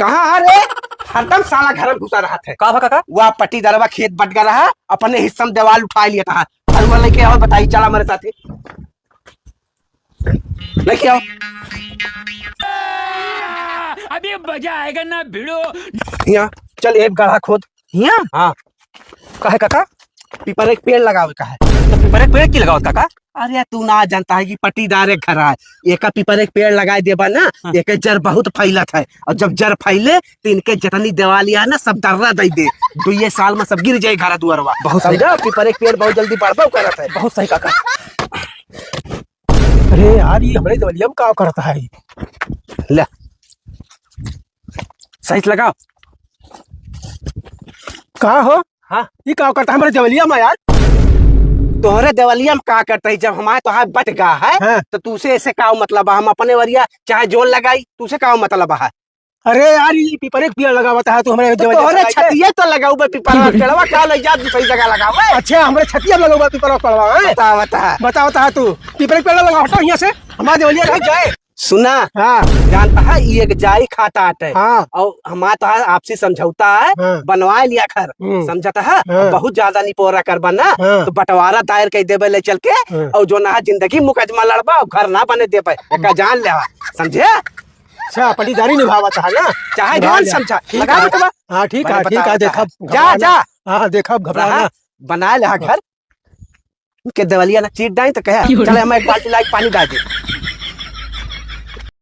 कहाँ रे? हरदम साला घर में घुसा रहा था। का काका? वह पट्टी दरवा खेत बट गया रहा, अपने हिस्सा में देवाल उठा लिया था। हलवा लेके आओ, बताइए, चला मेरे साथ ही लेके आओ। अभी मजा आएगा ना भिड़ो। यहाँ चल, एक गड्ढा खोद। यहाँ हाँ, का है काका? पीपर एक पेड़ लगावे का है। तो पीपर एक पेड़ की लगाओ काका? अरे तू ना जानता है कि पट्टीदार एक घर है, एक पीपर एक पेड़ लगाए देबा ना, एक जड़ बहुत फैलत है, और जब जड़ फैले तो इनके जितनी देवालिया है ना सब दर्रा दे दे, 2 साल में सब गिर जाए घर दुआरवा। बहुत सही। समझा? पीपर एक पेड़ बहुत जल्दी बढ़ करत है। बहुत सही काका। अरे यार, ये हमारे दवलिया में क्या करता है? ले सही से लगाओ। कहा हो? हाँ, ये क्या करता है हमारे दवलिया में यार? तोहरे देवलिया में का करता है? जब हमारे तो बट गा है, हाँ। तो तुसे ऐसे का मतलब है? हम अपने वरिया चाहे जोन लगाई, तुसे का मतलब है? अरे यार, ये पीपर एक पेड़ लगा हुआ है तो हमारे तो दवलिया तोहरे से लगाई छतिये तो लगाऊ बे, पीपर पेड़वा का ले जा, सही जगह लगाओ। है। अच्छा, हमारे छतिया में लगा हुआ पीपर पड़वा है। बता बता बता बता तू, पीपर एक पेड़ लगा हटो यहाँ से, हमारे दवलिया रह जाए। सुना? हाँ जानता है ये एक जाई खाता है, हाँ और हमारा तो आपसी समझौता है, हाँ। बनवा लिया घर, समझता है? हाँ। बहुत ज्यादा निपोरा कर बना, हाँ। तो बंटवारा दायर कर देवे ले चल के, हाँ। और जो ना जिंदगी मुकदमा लड़बा और घर ना बने दे पाए, एक जान ले, समझे? अच्छा, पट्टीदारी निभावता है ना? चाहे निभा जान लिया। समझा ठीक लगा है। बेटवा। हाँ ठीक मैंने है, ठीक है, बता देखा जा जा हाँ देखा घबरा रहा, बना ले घर के देवलिया ना चीट डाई तो कहे चले हम एक बाल्टी लाइक पानी डाल दे।